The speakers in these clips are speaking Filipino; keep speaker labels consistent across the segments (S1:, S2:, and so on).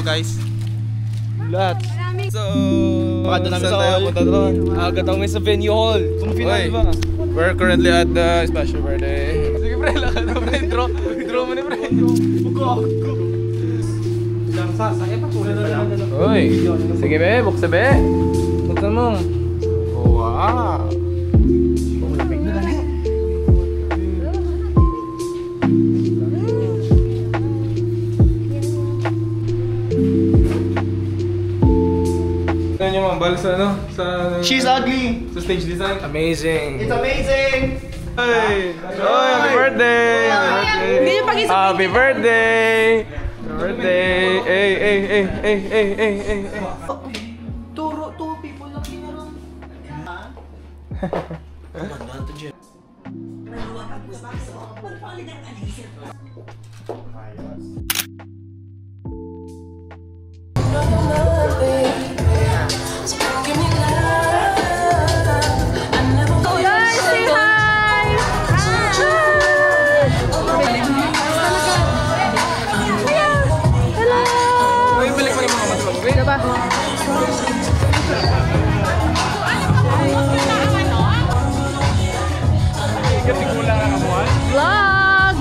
S1: guys?
S2: Lahat.
S1: So,
S2: Pakado namin sa hall. Punta doon. Agad kami sa venue hall. Sumufinal ba?
S1: We're currently at the special birthday.
S2: Sige pre, lakad na pre. Draw mo ni pre. Uy, sige be, buksa be. Buksan mo.
S1: Wow!
S2: Ano yung mambal sa ano?
S3: She's ugly!
S2: Sa stage design? Amazing!
S3: It's amazing!
S2: Hey! Oh, happy birthday! Happy birthday! Happy birthday! Hey!
S3: Two people lang pinaroon.
S4: Vlog!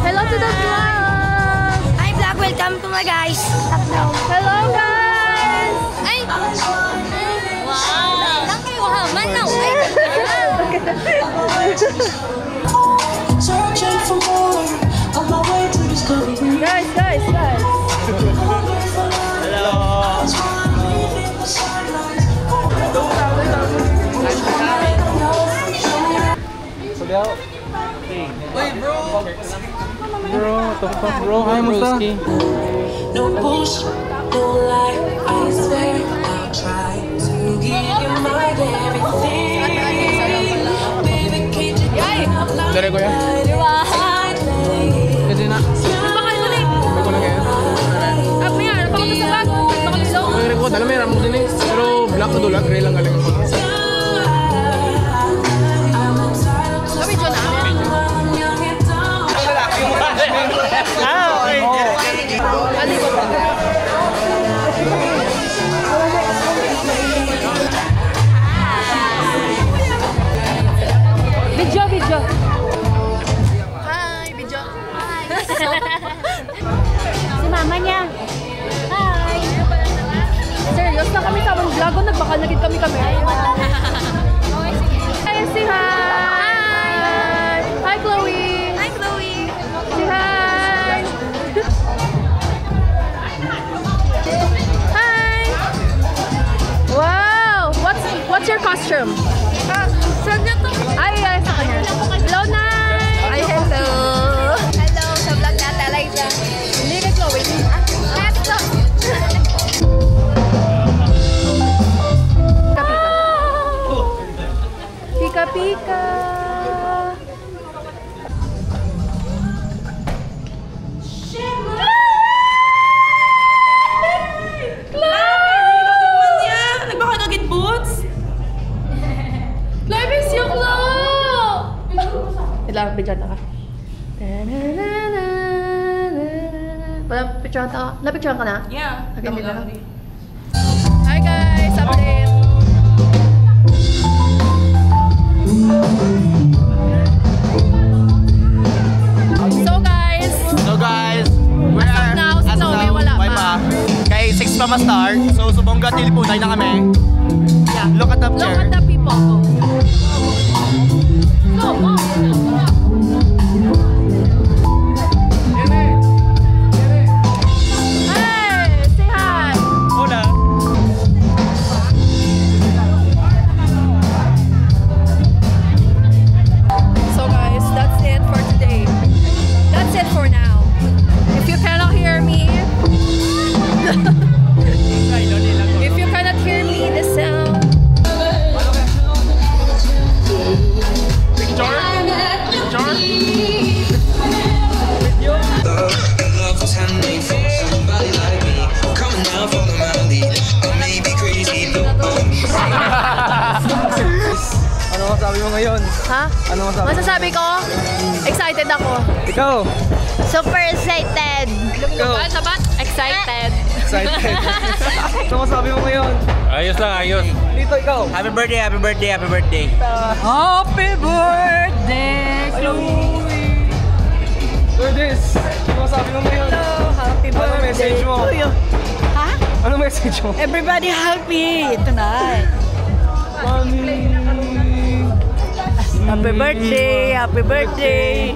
S4: Hello to the vlog! Hi vlog! Welcome to my guys! Hello guys! Ay! Wow! Lang kayo haman na! Guys!
S2: Wait, bro! Bro, hi, musta?
S5: No bullshit, no lie, I swear I'll try to give you my everything. Baby, can't you come out
S2: Dari ko yan. Kasi na.
S4: Bakal mo na eh!
S2: May ko na kaya.
S4: May ano pa kami sa bag? Baka bilo?
S2: May ko, dala may ramong din eh. Pero black na dulag, gray lang galing ako.
S4: Sabi dyan na. Video. Hi, video. Hi. Si mama niya. Hi. Serious na kami sa among vlog. Nagbakal na gid kami. Hi, say hi. Hi, Chloe. Say hi. Hi. Wow. What's your costume? Saan niya to? Ay, sa kanya. Hello, Nay! Ay, hello! Hello, sa vlog natin, Eliza. Hindi kay Chloe. Ay, ate ko! Pika-pika! Bigyan na ka. Napicturean ka na?
S5: Yeah.
S4: Okay, hindi na. Hi guys! Update! So guys, we're now, si Tommy wala pa.
S3: Kay 6 pa ma-start, so subongga tilipunay na kami.
S4: Yeah.
S3: Look at the
S4: Look
S3: chair.
S4: at the people. Go! If you cannot hear me, the sound.
S2: Ano masasabi mo ngayon?
S4: Ha?
S2: Ano masasabi?
S4: Masasabi ko, excited ako.
S2: Ikaw?
S4: Super excited.
S2: Ikaw?
S4: Sabat? Excited. Excited.
S2: Excited. Ano masabi mo ngayon?
S6: Ayos lang, ayos.
S2: Dito, ikaw.
S3: Happy birthday, happy birthday, happy birthday.
S7: Happy birthday, Chloe!
S2: Lourdes, ano masabi mo ngayon?
S7: Hello, happy
S2: Ano
S7: birthday
S2: message mo?
S7: to you. Ha?
S2: Ano message mo?
S7: Everybody happy tonight.
S2: Mami.
S7: Happy birthday, happy birthday.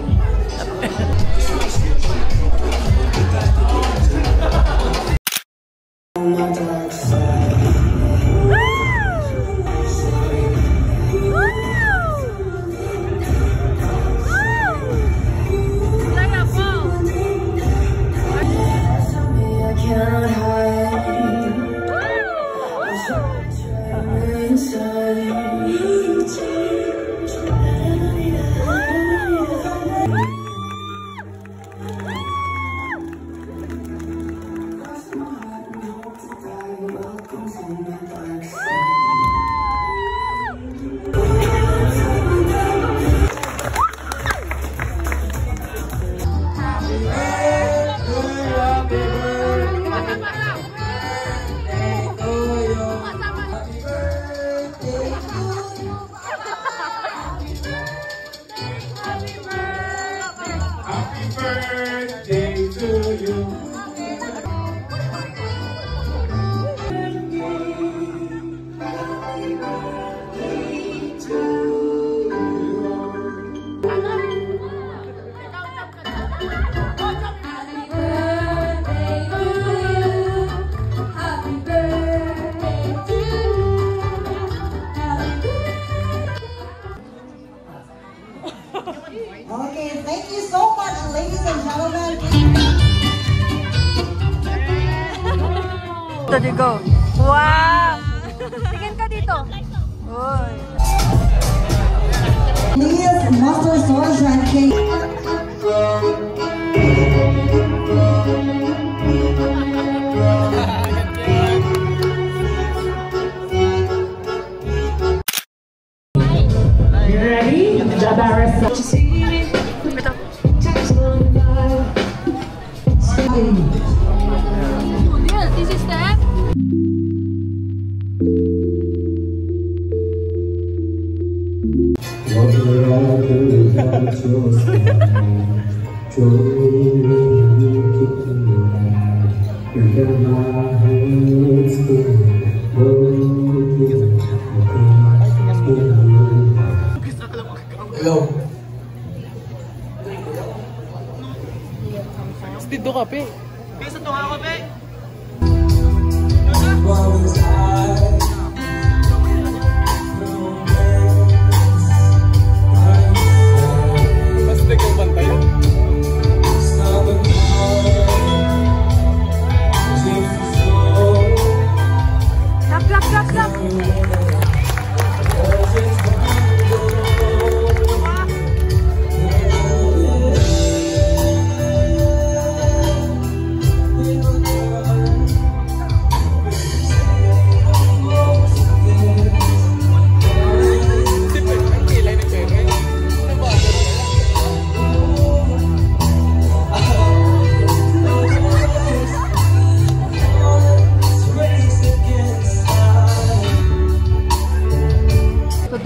S8: Okay, thank you so much, ladies and gentlemen.
S7: There you go. Wow!
S4: Tingin ka dito.
S7: Oy.
S8: Please, Master Sergeant King.
S5: You ready? Jabarasa.
S4: Yes, this is that.
S3: Hello.
S2: Stido ka, pe.
S3: Bisa to ako, pe.
S2: Basta ikaw bantay.
S4: Clap, clap, clap, clap.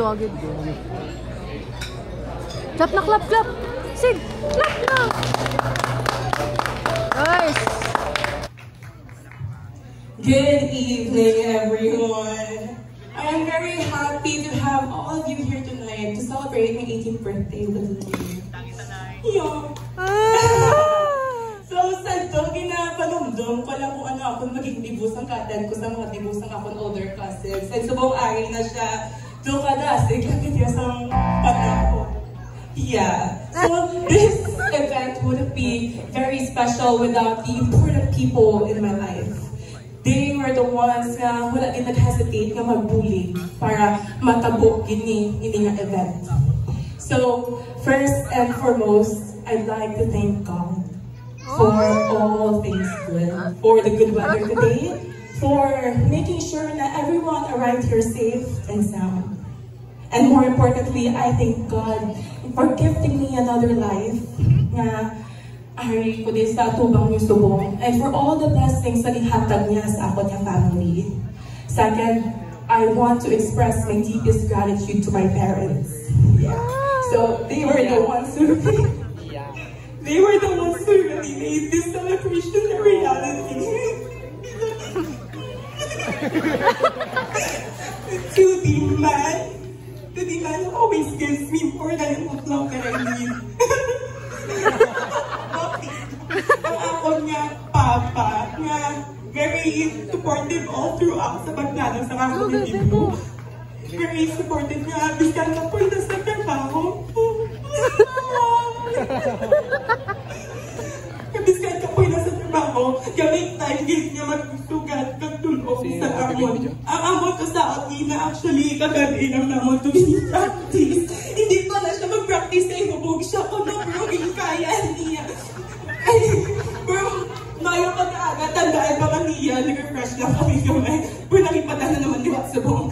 S4: Agad. Clap na, clap, clap. Sid, clap na. Nice.
S5: Good evening, everyone. I am very happy to have all of you here tonight to celebrate my 18th birthday with me. Yeah. So, sadto, ginapanumdum ko lang kung ano ako maging dibusang katad ko sa mga dibusang akong older cousins. And subong ari na siya, doon ka na, sigla ang panahon. Yeah. So, this event would be very special without the important people in my life. They were the ones na wala din nag-hesitate nga mag-bully para matabo gini nga event. So, first and foremost, I'd like to thank God for all things good, for the good weather today, for making sure that everyone arrived here safe and sound. And more importantly, I thank God for gifting me another life. Ari ko din sa tubang niyo subong, and for all the blessings na gihatag niya sa ako niyang family. Second, I want to express my deepest gratitude to my parents. Yeah. So they were the ones who they were the ones who really made this celebration a reality. To the man who always gives me more than what love that I need. Ang ako niya, papa, nga very supportive all throughout sa pagdalo sa ako ng Dibu. Very supportive niya, bisan na po ito sa trabaho. Bisan ka po ito sa trabaho, gamit time gate niya magsugat, magtulong sa amon. Ang amon ko sa atin na actually kagaling ang namon to practice. Hindi ko na siya mag-practice na ihubog siya ko na bro, hindi kaya niya. Bro, ngayon pag-aaga, tandaan pa kaniya, nag-refresh lang kami yung bro, nakipatan na naman diwat sa buong.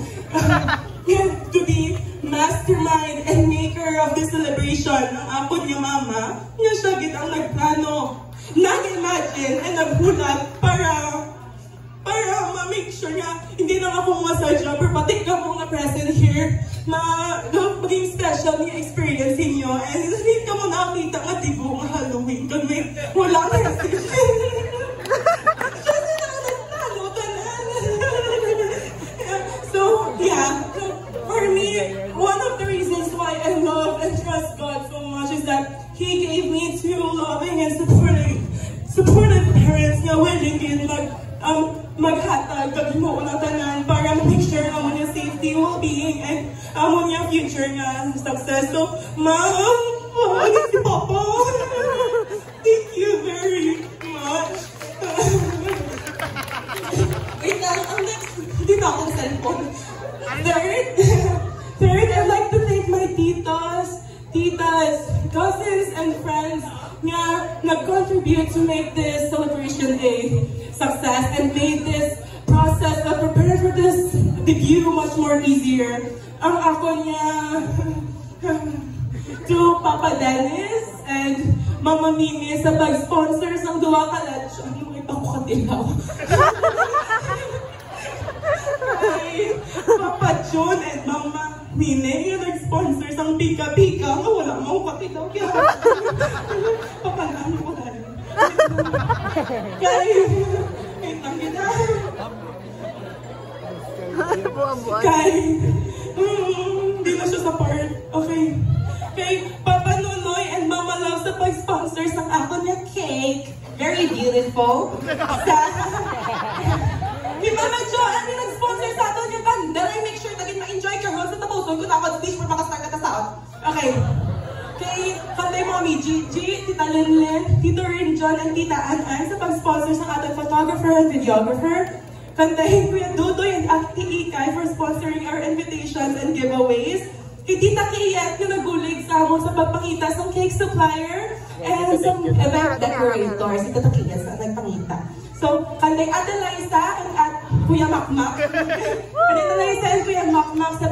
S5: To be mastermind and maker of this celebration, ang apo niya mama, niya siya gitang nagplano, nag-imagine and naghulat para ma-make sure niya, hindi lang ako masadya, pero pati ka mo nga present here, maging special niya experience niyo, and hindi ka mo nakakita nga Dibu nga Halloween, kag may wala na kasi. So, yeah, for me, one of the reasons why I love and trust God so much is that He gave me two loving and supportive parents na willing din maghatag kag mo na tanan para ma-make sure na mo niya safety, well-being, and mo niya future nga success. So, Mom, si Papa, thank you very much. Wait lang, ang next, hindi na akong cellphone. Third, I'd like to thank my titas, cousins, and friends nga nag-contribute to make this celebration a success and made this process of preparing for this debut much more easier. Ang ako niya to Papa Dennis and Mama Mimi sa pag-sponsors ng duwa ka lunch. Ano mo ipakukatilaw? Papa John and Mama Mine yung nag-sponsors ang pika-pika nga wala mo katilaw kaya papalaan ko tayo. Kaya hindi na siya sa part. Okay. Kay Papa Nonoy and Mama Love sa pag-sponsors ng ako niya cake. Very beautiful. Kay Mama Joanne yung nag-sponsor sa ato niya banda. I make sure na ma-enjoy ka sa tapuson ko na ako stage for makastart na tasaot. Okay. Kay Kanday Mommy Gigi, Tita Linlin, Tito Rin John, and Tita An sa pag-sponsor ng ating photographer and videographer. Kanday Kuya Dudoy and Ate Ikay for sponsoring our invitations and giveaways. Kay Tita Kiyet yung nagulig sa amon sa pagpangita ng cake supplier and some event decorators. Si Tita Kiyet sa nagpangita. So, kanday Ate Liza and Kuya Makmak. Ate Liza and Kuya Makmak sa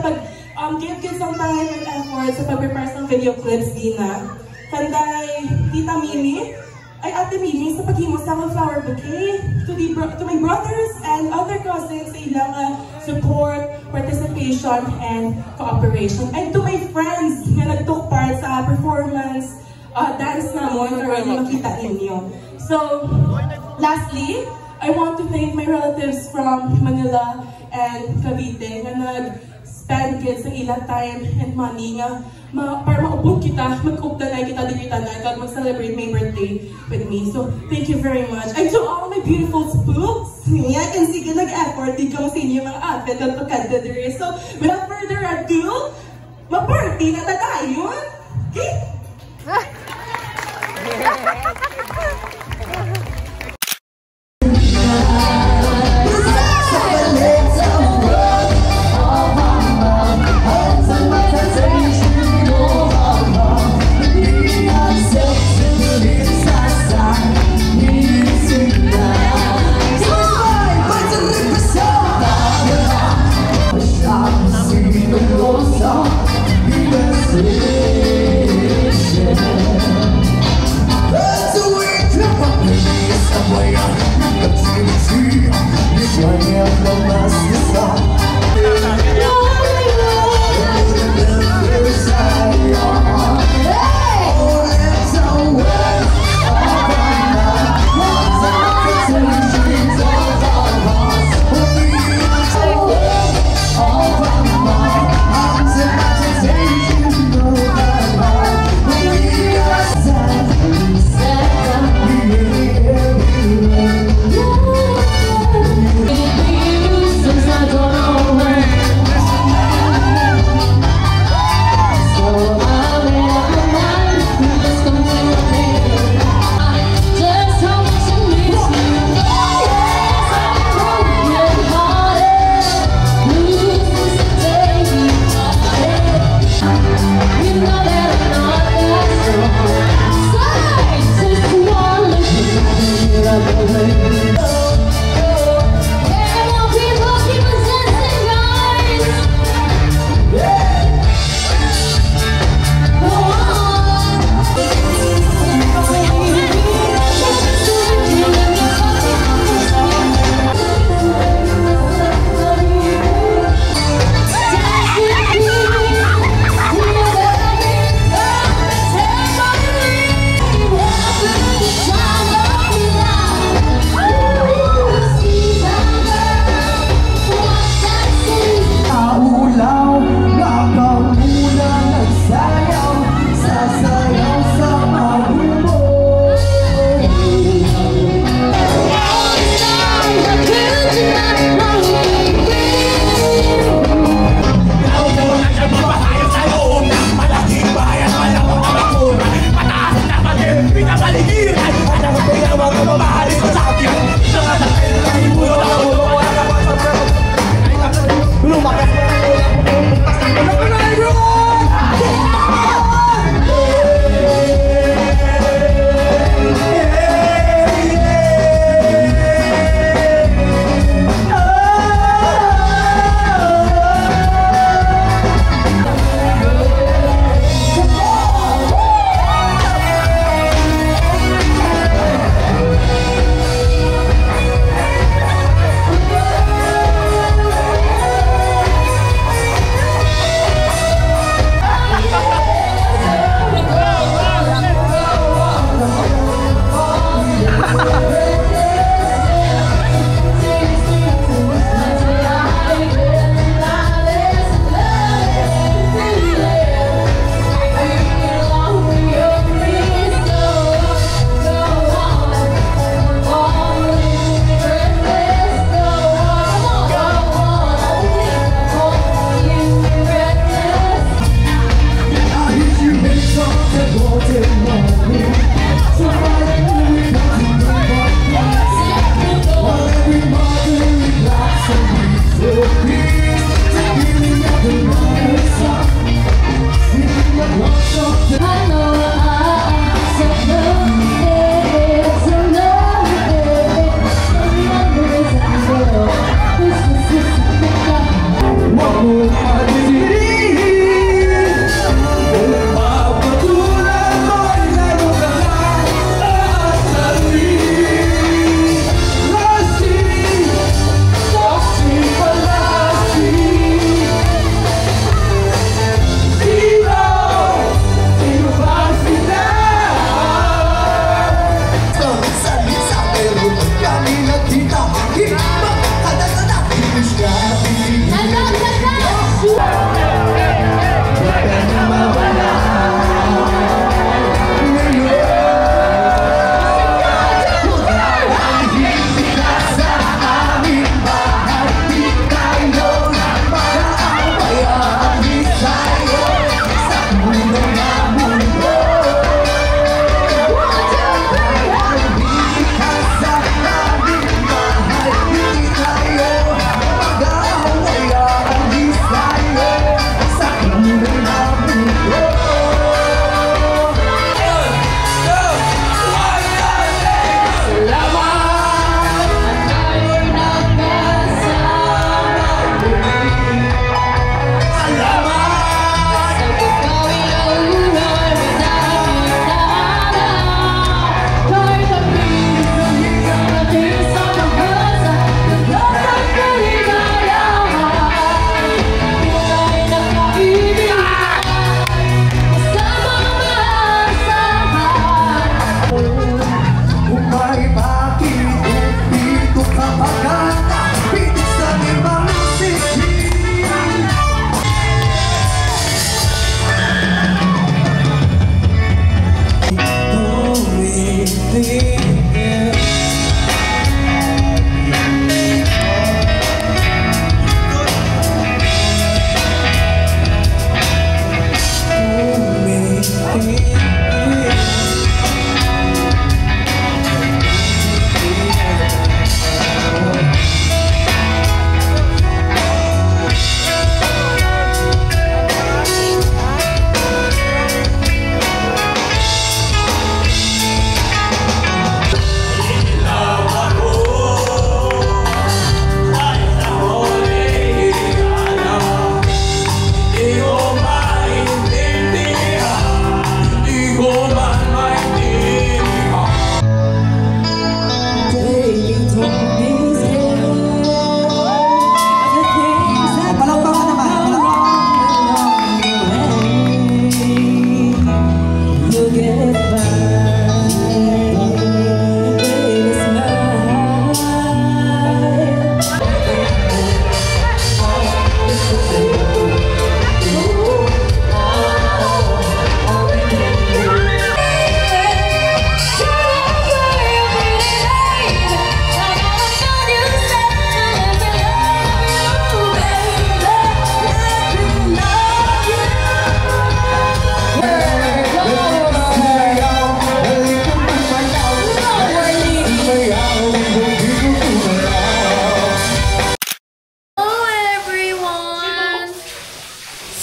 S5: give some time and effort sa pag-prepare ng video clips Dina. Kanday Tita Mimi, ay Ate Mimi sa paghimo sa akong flower bouquet. To my brothers and other cousins sa ilang support, participation, and cooperation. And to my friends na nag-took part sa performance, dance namon karon yung makita ninyo. So, lastly, I want to thank my relatives from Manila and Cavite na nag-spend sa ilang time and money nga para maubog kita, mag-updanay kita dito tanan kag mag-celebrate my birthday with me. So, thank you very much. And to all my beautiful spooks, I can see ka nag-effort din ka mo sa inyo mga outfit at pagkadadere. So, without further ado, ma-party na tayo! Okay?
S6: Be the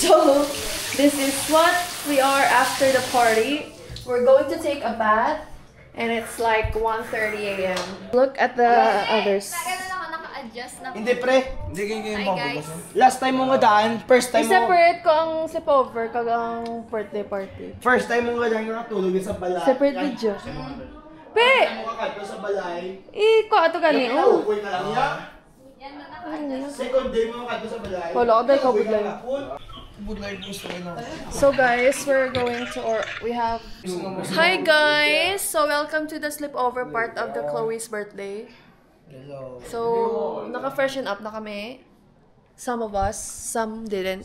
S4: So, this is what we are after the party. We're going to take a bath, and it's like 1:30 a.m. Look at the others.
S3: Hindi pre.
S4: Hi guys.
S3: Last time mo nga daan, first time mo.
S4: I-separate ko ang sleepover kag ang birthday party.
S3: First time mo nga daan nga natulog sa balay.
S4: Separate video. Pe!
S3: Mo ka kadto sa balay.
S4: Iko ato gani. Oh.
S3: Uy ka lang ya. Second day mo kadto sa balay.
S4: Wala ka dahil kabudlay. So guys, we're going to, we have, hi guys! So welcome to the sleepover part of the Chloe's birthday. So, naka-freshen up na kami. Some of us, some didn't.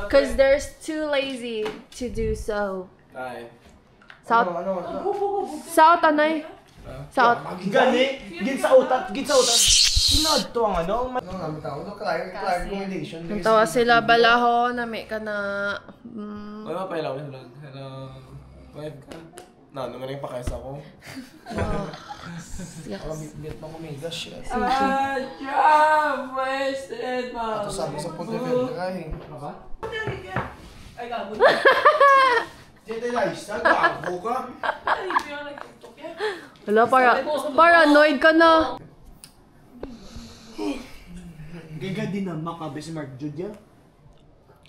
S4: Because there's too lazy to do so. South? South, anay? South.
S3: Gani, gin sa utat. Sinod to ang ano?
S4: Ang tawa sila, balaho, nami ka na.
S1: Wala pa ilaw na vlog. Web ka. Naman yung pakaysa ko.
S4: Yes.
S3: Bit na kumigas siya.
S1: Wasted, man.
S3: Ito sabi sa pagkakil ka eh. Ba?
S5: Ay, gabo.
S3: Dito Liza, gago ka.
S4: Wala, paranoid ka na.
S3: Gaga din na makabe si Mark Judia.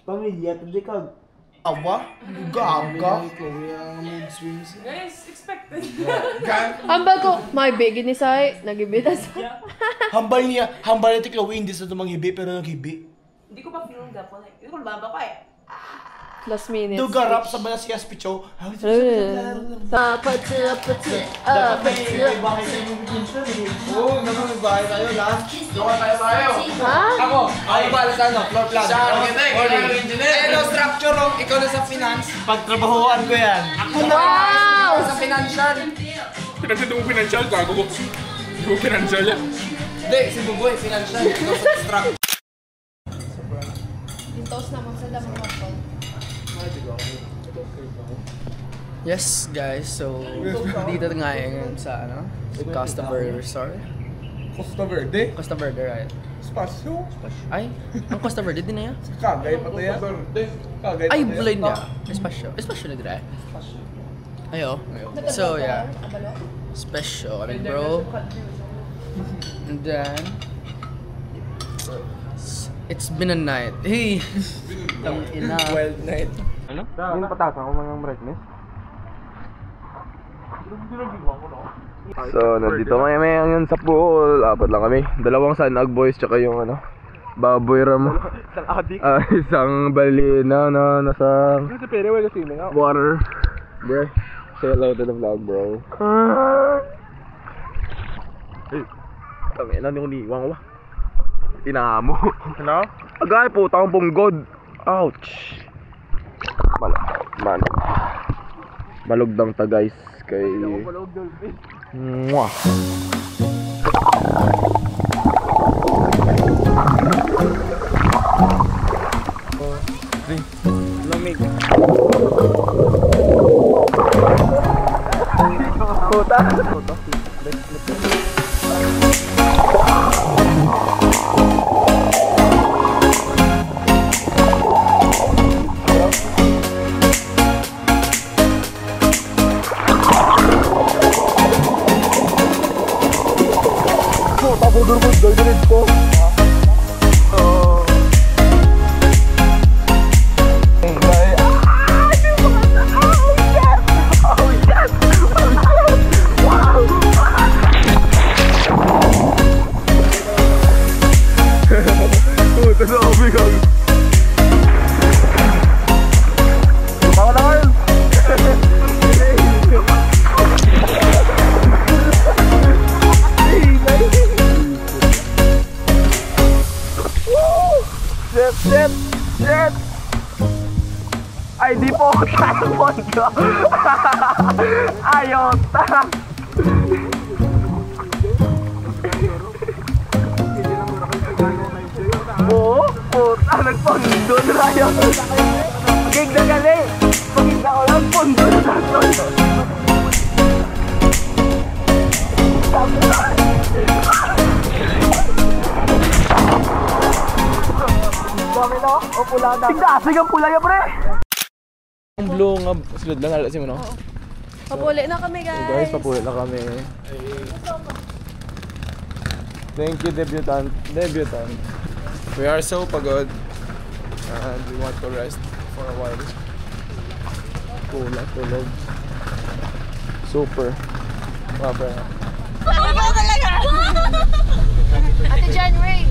S3: Pamilya, tuloy ka. Awa? Gaga?
S5: Guys, expected.
S4: Ambal ko, may bigin ni Sai, nagibitas.
S3: Hambal niya ti Chloe, hindi sa tumanghibi pero naghibi.
S5: Hindi ko pa feeling gapo. Hindi ko baba ko eh.
S4: Last minute.
S3: Dugarap sa balas si Aspicho.
S4: Dapat sila pati.
S3: Oo, naman may bahay tayo lahat.
S1: Doon tayo.
S4: Ha?
S1: Ako pala sa ano, floor plan. Siya
S3: engineer.
S1: Eh, no structure, oh. Ikaw na sa finance.
S3: Pagtrabahoan ko yan.
S4: Wow!
S1: Sa financial.
S6: Pinagsasabi mo financial, gago ko. Hindi mo financial yan.
S1: Hindi, si Buboy, financial. Ikaw sa structure.
S4: Dintos naman sa damang kapal.
S2: Yes guys, so dito nga ngayon sa ano, Costa Verde Resort.
S1: Costa Verde?
S2: Costa Verde, right?
S1: Spasyo?
S2: Ay, ang Costa Verde din na yan?
S1: Kagay pa to yan. Kagay pa
S2: Ay,
S1: to yan.
S2: bulay niya. Espasyo. Espasyo na dire. Ayo. So yeah. Special, I mean bro. And then it's been a night. Hey! Ang ina.
S1: Wild night.
S6: Ano? Hindi na patasan ko mga brightness.
S9: So, nandito kami ngayon sa pool. Apat lang kami. Dalawang Sanag boys tsaka yung ano, baboy ram.
S6: Isang adik.
S9: Isang balina na nasa water. Bro, say hello to the vlog, bro. Hey, kami na yung niwang wa. Tinamo.
S6: Ano?
S9: Agay po, takong punggod. Ouch. Malugdang ta guys kay Mwah.
S3: Lamig.
S9: Puta. Budol-budol din ko. Shit! Ay, di po ako talabon ko. Ayota. Oo, puta, nagpondo na tayo. Gig na gali. Pagkita ko lang, pondo na tayo. Dami na, o pula
S2: Tigdasig ang pula ya, pre! Ang blue nga, sulod lang nalas mo, no?
S7: Papuli na kami,
S2: So
S7: guys.
S2: guys, papuli na kami. Thank you, debutant. We are so pagod. And we want to rest for a while. Tulog. Super. Baba.
S4: Ate January.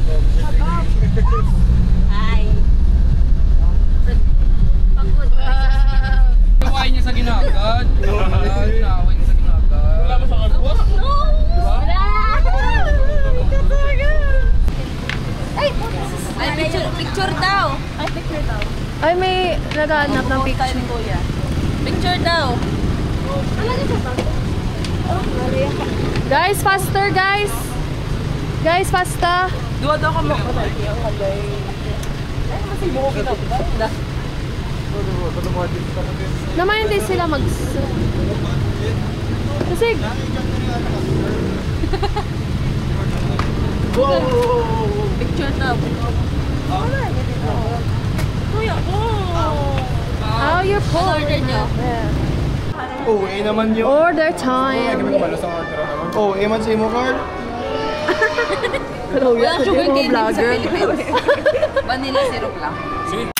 S2: Nawain niya sa ginagad. Nawain niya sa ginagad. Wala ba sa karbos?
S4: Ay, picture daw. Ay, may naghahanap ng picture. Picture daw. Guys, faster, guys. Guys, faster.
S7: Dua daw ka mo.
S4: Naman hindi sila Kasi
S7: Picture daw.
S4: oh, you're full.
S7: Order nyo.
S3: Oh, naman yun.
S4: Order time.
S3: Oh, man sa imo card.
S7: Walang sugar cane sa Pilipinas. Vanilla syrup lang.